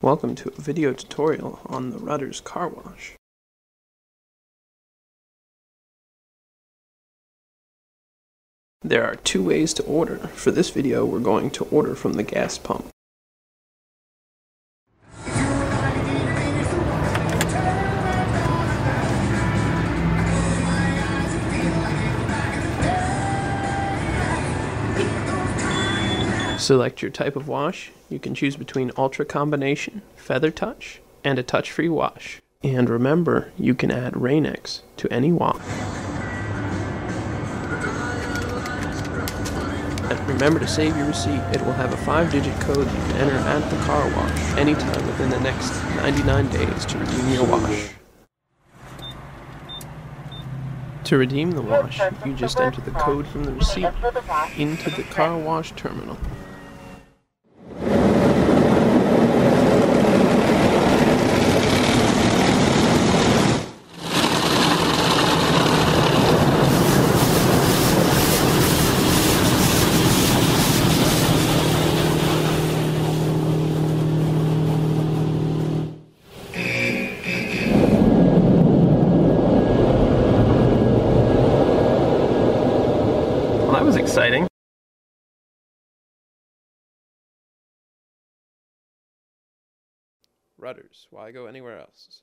Welcome to a video tutorial on the Rutter's car wash. There are two ways to order. For this video, we're going to order from the gas pump. Select your type of wash. You can choose between Ultra Combination, Feather Touch, and a touch-free wash. And remember, you can add Rain-X to any wash. And remember to save your receipt. It will have a 5-digit code you can enter at the car wash anytime within the next 99 days to redeem your wash. To redeem the wash, you just enter the code from the receipt into the car wash terminal. Well, that was exciting. Rutters, why go anywhere else?